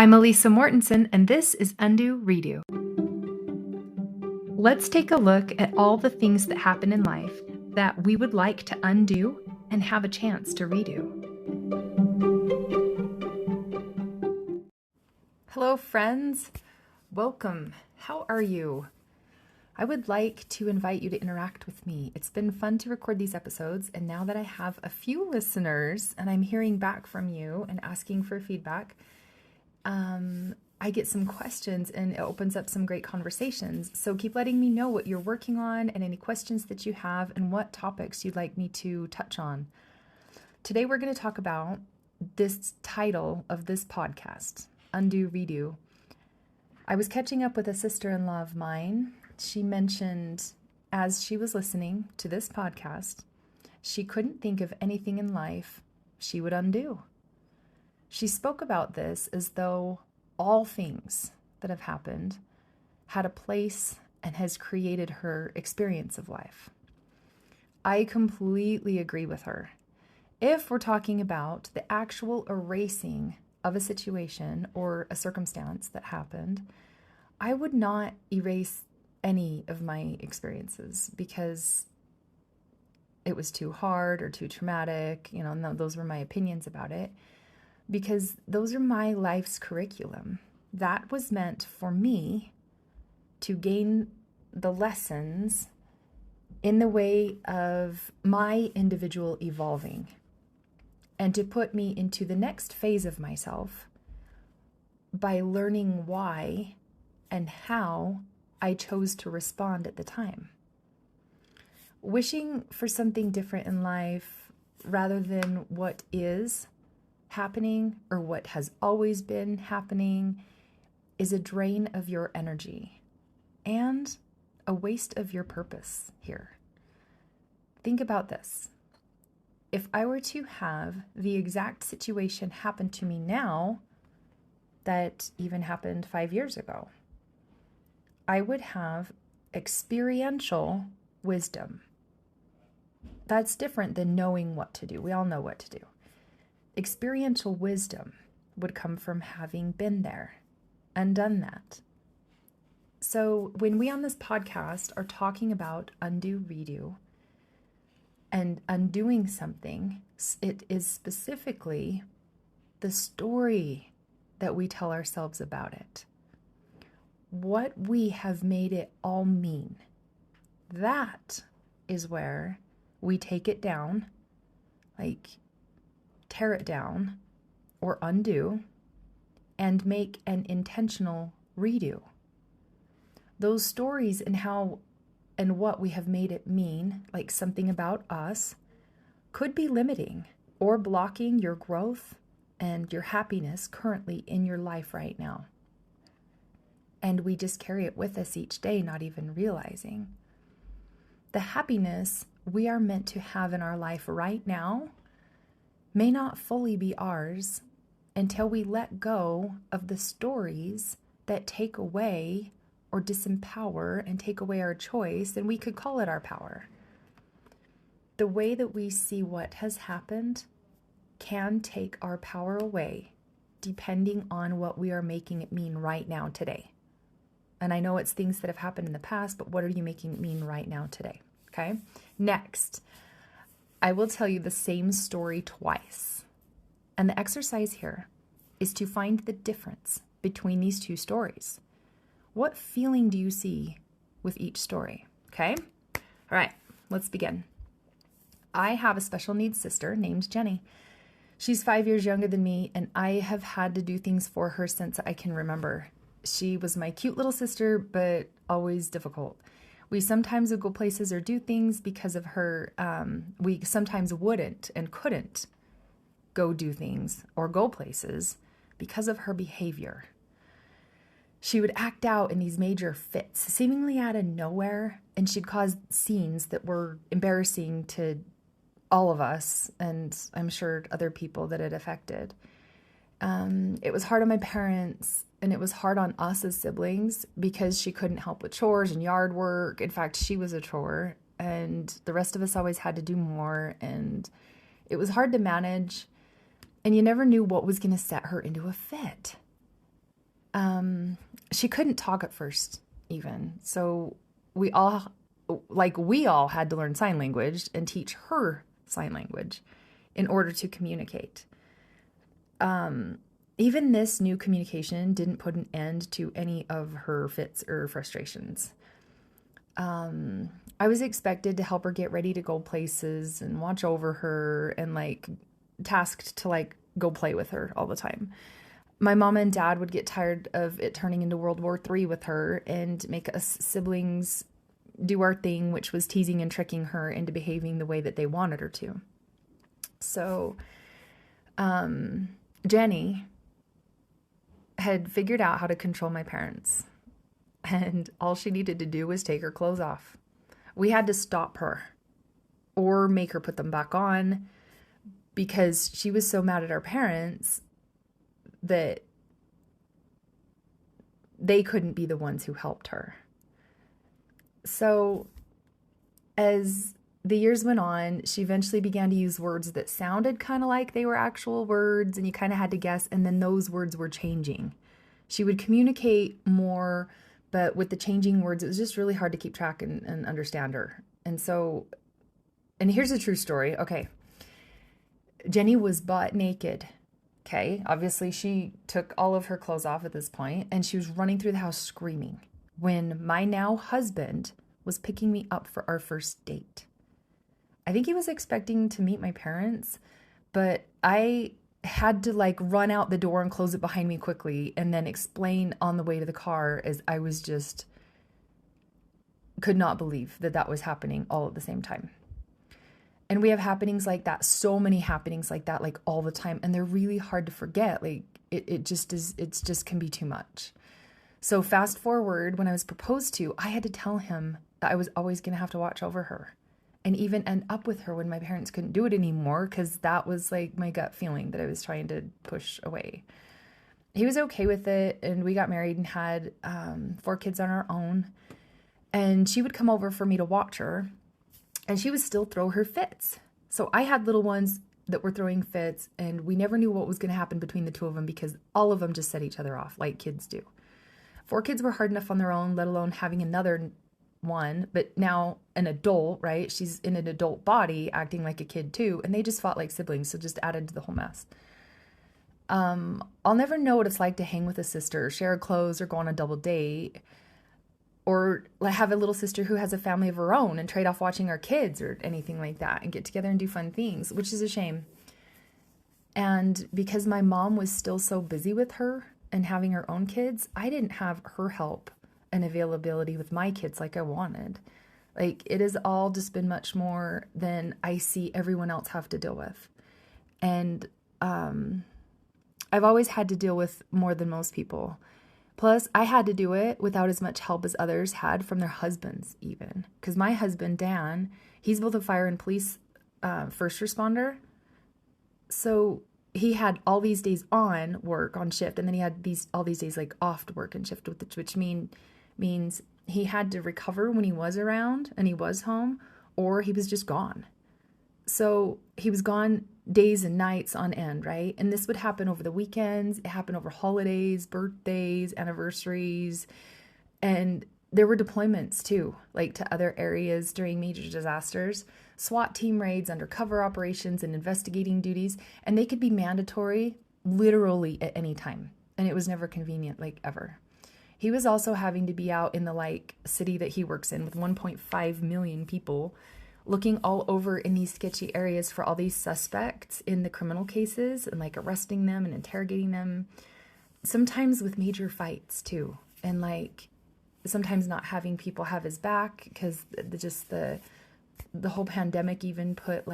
I'm Elisa Mortensen, and this is UndoRedo. Let's take a look at all the things that happen in life that we would like to undo and have a chance to redo. Hello, friends. Welcome. How are you? I would like to invite you to interact with me. It's been fun to record these episodes, and now that I have a few listeners and I'm hearing back from you and asking for feedback, I get some questions and it opens up some great conversations. So keep letting me know what you're working on and any questions that you have and what topics you'd like me to touch on. Today we're going to talk about this title of this podcast, UndoRedo. I was catching up with a sister-in-law of mine. She mentioned as she was listening to this podcast, she couldn't think of anything in life she would undo. She spoke about this as though all things that have happened had a place and has created her experience of life. I completely agree with her. If we're talking about the actual erasing of a situation or a circumstance that happened, I would not erase any of my experiences because it was too hard or too traumatic, and those were my opinions about it. Because those are my life's curriculum. That was meant for me to gain the lessons in the way of my individual evolving and to put me into the next phase of myself by learning why and how I chose to respond at the time. Wishing for something different in life rather than what is happening or what has always been happening is a drain of your energy and a waste of your purpose here. Think about this. If I were to have the exact situation happen to me now that even happened 5 years ago, I would have experiential wisdom. That's different than knowing what to do. We all know what to do. Experiential wisdom would come from having been there and done that. So when we on this podcast are talking about UndoRedo and undoing something, it is specifically the story that we tell ourselves about it. What we have made it all mean. That is where we take it down, tear it down or undo and make an intentional redo. Those stories and how and what we have made it mean, like something about us, could be limiting or blocking your growth and your happiness currently in your life right now. And we just carry it with us each day, not even realizing. The happiness we are meant to have in our life right now may not fully be ours until we let go of the stories that take away or disempower and take away our choice, and we could call it our power. The way that we see what has happened can take our power away depending on what we are making it mean right now today. And I know it's things that have happened in the past, but what are you making it mean right now today? Okay? Next, I will tell you the same story twice. And the exercise here is to find the difference between these two stories. What feeling do you see with each story? Okay? All right, let's begin. I have a special needs sister named Jenny. She's 5 years younger than me, and I have had to do things for her since I can remember. She was my cute little sister, but always difficult. We sometimes would go places or do things because of her. We sometimes wouldn't and couldn't go do things or go places because of her behavior. She would act out in these major fits, seemingly out of nowhere, and she'd cause scenes that were embarrassing to all of us, and I'm sure other people that it affected. It was hard on my parents, and it was hard on us as siblings because she couldn't help with chores and yard work. In fact, she was a chore, and the rest of us always had to do more, and it was hard to manage, and you never knew what was going to set her into a fit. She couldn't talk at first, even. So we all had to learn sign language and teach her sign language in order to communicate. Even this new communication didn't put an end to any of her fits or frustrations. I was expected to help her get ready to go places and watch over her and tasked to go play with her all the time. My mom and dad would get tired of it turning into World War III with her and make us siblings do our thing, which was teasing and tricking her into behaving the way that they wanted her to. So, Jenny had figured out how to control my parents, and all she needed to do was take her clothes off. We had to stop her or make her put them back on because she was so mad at our parents that they couldn't be the ones who helped her. So as the years went on, she eventually began to use words that sounded kind of like they were actual words, and you kind of had to guess, and then those words were changing. She would communicate more, but with the changing words, it was just really hard to keep track and understand her. And here's a true story. Okay. Jenny was butt naked. Okay. Obviously, she took all of her clothes off at this point, and she was running through the house screaming when my now husband was picking me up for our first date. I think he was expecting to meet my parents, but I had to run out the door and close it behind me quickly and then explain on the way to the car, as I was just could not believe that was happening all at the same time. And we have happenings like that, so many happenings like that, all the time. And they're really hard to forget. It just can be too much. So fast forward, when I was proposed to, I had to tell him that I was always going to have to watch over her and even end up with her when my parents couldn't do it anymore, because that was my gut feeling that I was trying to push away. He was okay with it, and we got married and had 4 kids on our own. And she would come over for me to watch her, and she would still throw her fits. So I had little ones that were throwing fits, and we never knew what was going to happen between the two of them because all of them just set each other off like kids do. 4 kids were hard enough on their own, let alone having another one, but now an adult, right? She's in an adult body acting like a kid too, and they just fought like siblings, so just added to the whole mess. I'll never know what it's like to hang with a sister, share clothes, or go on a double date, or have a little sister who has a family of her own and trade off watching our kids or anything like that and get together and do fun things, which is a shame. And because my mom was still so busy with her and having her own kids, I didn't have her help and availability with my kids like I wanted. It has all just been much more than I see everyone else have to deal with. And I've always had to deal with more than most people. Plus, I had to do it without as much help as others had from their husbands even. Because my husband, Dan, he's both a fire and police first responder. So he had all these days on work, on shift, and then he had all these days off to work and shift, which means he had to recover when he was around and he was home, or he was just gone. So he was gone days and nights on end, right? And this would happen over the weekends. It happened over holidays, birthdays, anniversaries. And there were deployments too, to other areas during major disasters, SWAT team raids, undercover operations, and investigating duties. And they could be mandatory literally at any time. And it was never convenient, ever. He was also having to be out in the city that he works in with 1.5 million people, looking all over in these sketchy areas for all these suspects in the criminal cases and arresting them and interrogating them, sometimes with major fights too. And sometimes not having people have his back because the whole pandemic even put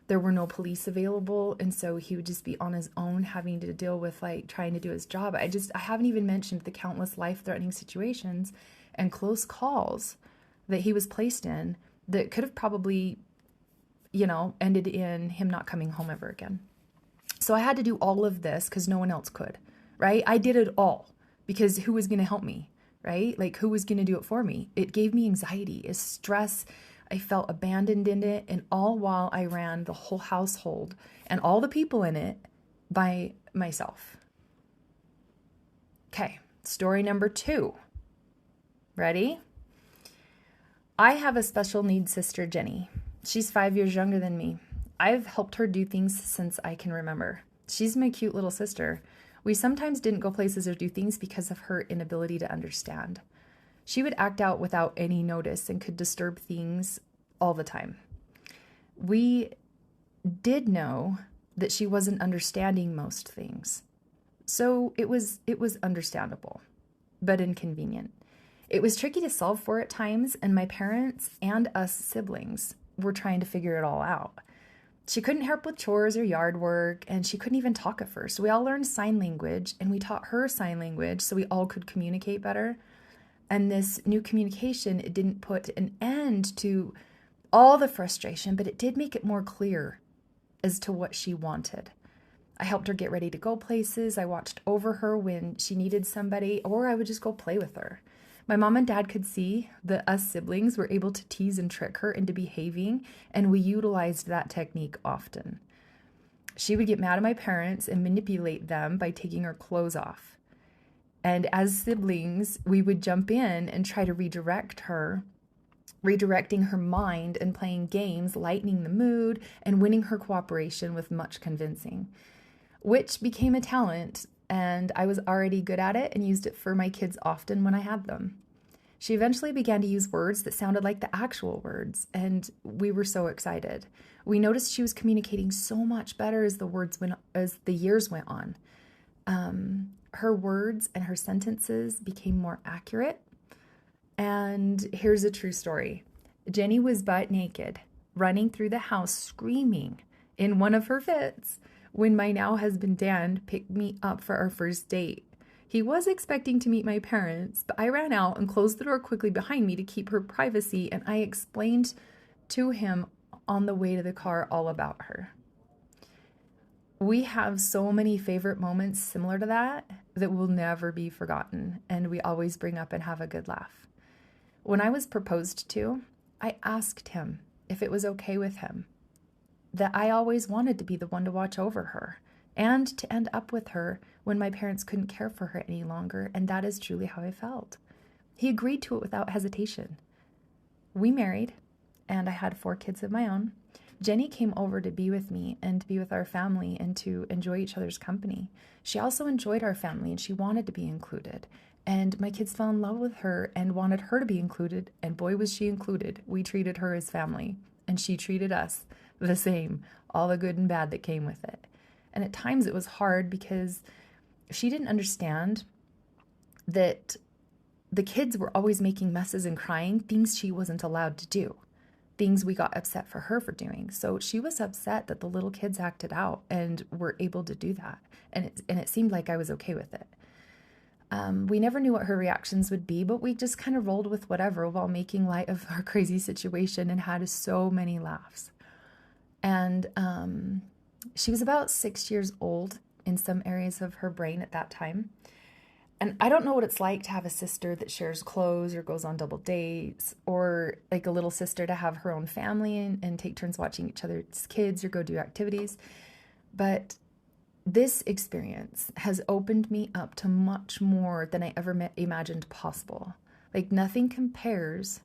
there were no police available. And so he would just be on his own having to deal with trying to do his job. I haven't even mentioned the countless life-threatening situations and close calls that he was placed in that could have probably, ended in him not coming home ever again. So I had to do all of this because no one else could, right? I did it all because who was going to help me, right? Who was going to do it for me? It gave me anxiety, stress. I felt abandoned in it, and all while I ran the whole household and all the people in it by myself. Okay. Story number 2. Ready? I have a special needs sister, Jenny. She's 5 years younger than me. I've helped her do things since I can remember. She's my cute little sister. We sometimes didn't go places or do things because of her inability to understand. She would act out without any notice and could disturb things all the time. We did know that she wasn't understanding most things. So it was understandable, but inconvenient. It was tricky to solve for at times, and my parents and us siblings were trying to figure it all out. She couldn't help with chores or yard work, and she couldn't even talk at first. We all learned sign language, and we taught her sign language so we all could communicate better. And this new communication, it didn't put an end to all the frustration, but it did make it more clear as to what she wanted. I helped her get ready to go places. I watched over her when she needed somebody, or I would just go play with her. My mom and dad could see that us siblings were able to tease and trick her into behaving, and we utilized that technique often. She would get mad at my parents and manipulate them by taking her clothes off. And as siblings, we would jump in and try to redirecting her mind and playing games, lightening the mood, and winning her cooperation with much convincing, which became a talent. And I was already good at it and used it for my kids often when I had them. She eventually began to use words that sounded like the actual words, and we were so excited. We noticed she was communicating so much better as the years went on. Her words and her sentences became more accurate. And here's a true story. Jenny was butt naked, running through the house screaming in one of her fits when my now husband Dan picked me up for our first date. He was expecting to meet my parents, but I ran out and closed the door quickly behind me to keep her privacy, and I explained to him on the way to the car all about her. We have so many favorite moments similar to that will never be forgotten, and we always bring up and have a good laugh. When I was proposed to, I asked him if it was okay with him that I always wanted to be the one to watch over her and to end up with her when my parents couldn't care for her any longer, and that is truly how I felt. He agreed to it without hesitation. We married, and I had 4 kids of my own. Jenny came over to be with me and to be with our family and to enjoy each other's company. She also enjoyed our family, and she wanted to be included. And my kids fell in love with her and wanted her to be included, and boy was she included. We treated her as family, and she treated us the same, all the good and bad that came with it. And at times it was hard because she didn't understand that the kids were always making messes and crying, things she wasn't allowed to do, things we got upset for her for doing. So she was upset that the little kids acted out and were able to do that. And it seemed like I was okay with it. We never knew what her reactions would be, but we just kind of rolled with whatever while making light of our crazy situation and had so many laughs. And she was about 6 years old in some areas of her brain at that time. And I don't know what it's like to have a sister that shares clothes or goes on double dates, or like a little sister to have her own family and take turns watching each other's kids or go do activities. But this experience has opened me up to much more than I ever imagined possible. Like nothing compares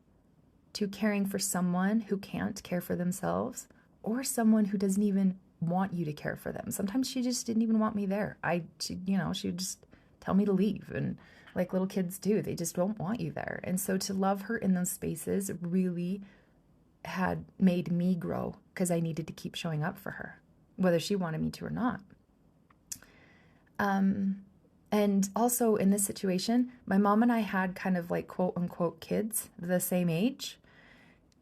to caring for someone who can't care for themselves, or someone who doesn't even want you to care for them. Sometimes she just didn't even want me there. She would just tell me to leave, and like little kids do, they just don't want you there. And so to love her in those spaces really had made me grow, because I needed to keep showing up for her, whether she wanted me to or not. And also in this situation, my mom and I had kind of like quote unquote kids the same age,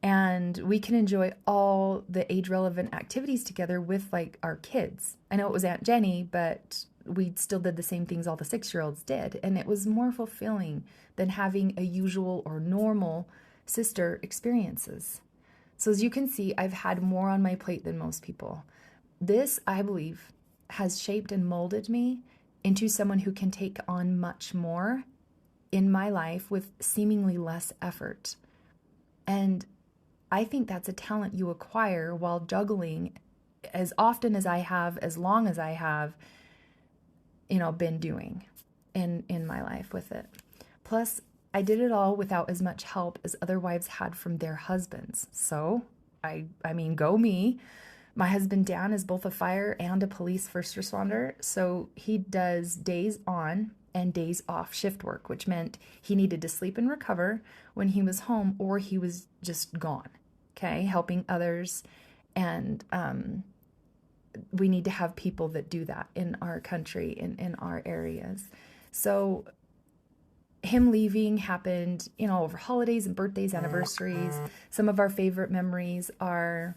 and we can enjoy all the age relevant activities together with like our kids. I know it was Aunt Jenny, but we still did the same things all the 6-year-olds did. And it was more fulfilling than having a usual or normal sister experiences. So as you can see, I've had more on my plate than most people. This, I believe, has shaped and molded me into someone who can take on much more in my life with seemingly less effort. And I think that's a talent you acquire while juggling as often as I have, as long as I have, been doing. in my life with it. Plus, I did it all without as much help as other wives had from their husbands. So, I mean, go me. My husband Dan is both a fire and a police first responder, so he does days on and days off shift work, which meant he needed to sleep and recover when he was home, or he was just gone, okay, helping others. And we need to have people that do that in our country, in our areas. So him leaving happened, over holidays and birthdays, anniversaries. Some of our favorite memories are,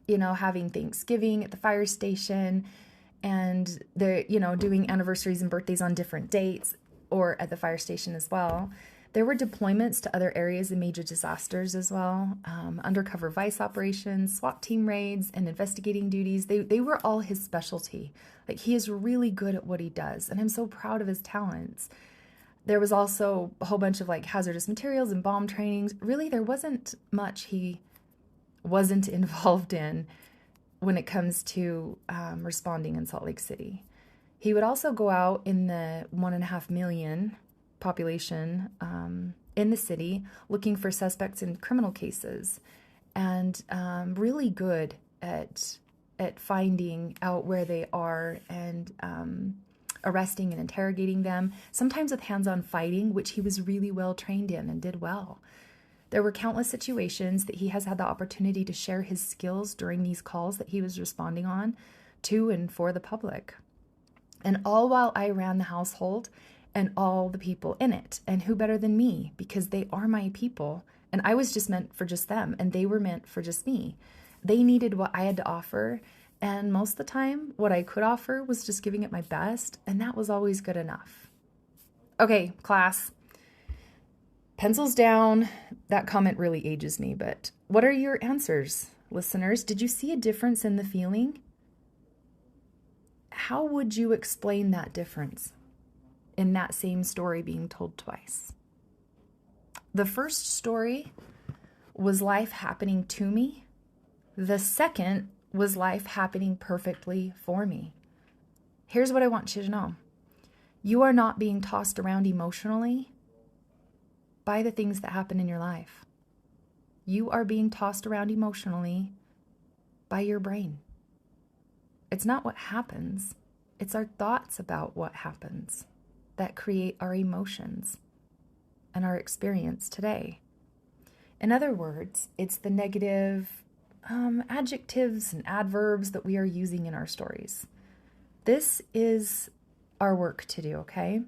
having Thanksgiving at the fire station, and they're, doing anniversaries and birthdays on different dates, or at the fire station as well. There were deployments to other areas and major disasters as well, undercover vice operations, SWAT team raids, and investigating duties. They were all his specialty. Like, he is really good at what he does, and I'm so proud of his talents. There was also a whole bunch of hazardous materials and bomb trainings. Really, there wasn't much he wasn't involved in when it comes to responding in Salt Lake City. He would also go out in the 1.5 million population in the city looking for suspects in criminal cases, and really good at finding out where they are and arresting and interrogating them, sometimes with hands-on fighting, which he was really well trained in and did well. There were countless situations that he has had the opportunity to share his skills during these calls that he was responding on to and for the public. And all while I ran the household and all the people in it. And who better than me? Because they are my people. And I was just meant for just them, and they were meant for just me. They needed what I had to offer. And most of the time, what I could offer was just giving it my best. And that was always good enough. Okay, class. Pencils down. That comment really ages me, but what are your answers, listeners? Did you see a difference in the feeling? How would you explain that difference in that same story being told twice? The first story was life happening to me. The second was life happening perfectly for me. Here's what I want you to know. You are not being tossed around emotionally by the things that happen in your life. You are being tossed around emotionally by your brain. It's not what happens. It's our thoughts about what happens that create our emotions and our experience today. In other words, it's the negative adjectives and adverbs that we are using in our stories. This is our work to do, okay?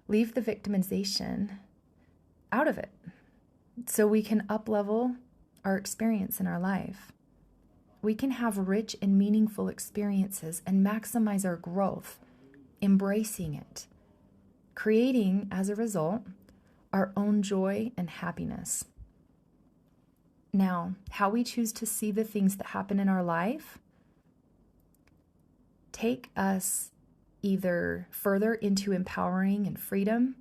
Leave the victimization out of it so we can up-level our experience in our life. We can have rich and meaningful experiences and maximize our growth, embracing it, creating, as a result, our own joy and happiness. Now, how we choose to see the things that happen in our life take us either further into empowering and freedom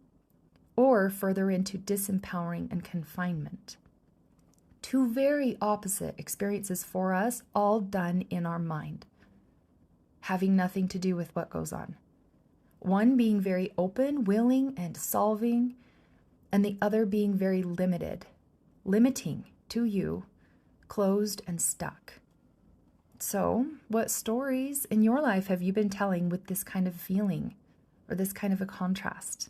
or further into disempowering and confinement. Two very opposite experiences for us, all done in our mind, having nothing to do with what goes on. One being very open, willing, and solving, and the other being very limited, limiting to you, closed and stuck. So, what stories in your life have you been telling with this kind of feeling or this kind of a contrast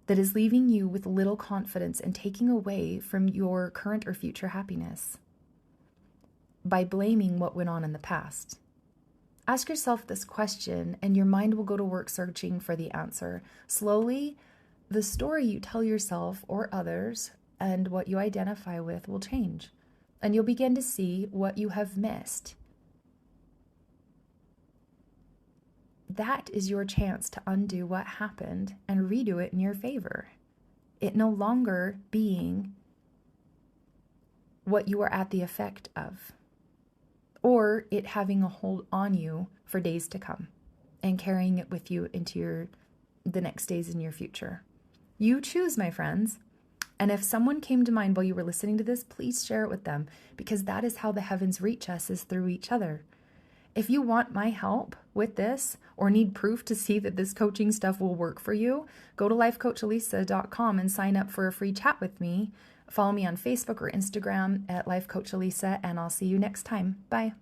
that is leaving you with little confidence and taking away from your current or future happiness by blaming what went on in the past? Ask yourself this question, and your mind will go to work searching for the answer. Slowly, the story you tell yourself or others and what you identify with will change, and you'll begin to see what you have missed. That is your chance to undo what happened and redo it in your favor. It no longer being what you are at the effect of, or it having a hold on you for days to come and carrying it with you into the next days in your future. You choose, my friends. And if someone came to mind while you were listening to this, please share it with them, because that is how the heavens reach us, is through each other. If you want my help with this or need proof to see that this coaching stuff will work for you, go to lifecoachalisa.com and sign up for a free chat with me. Follow me on Facebook or Instagram at Life Coach Alisa, and I'll see you next time. Bye.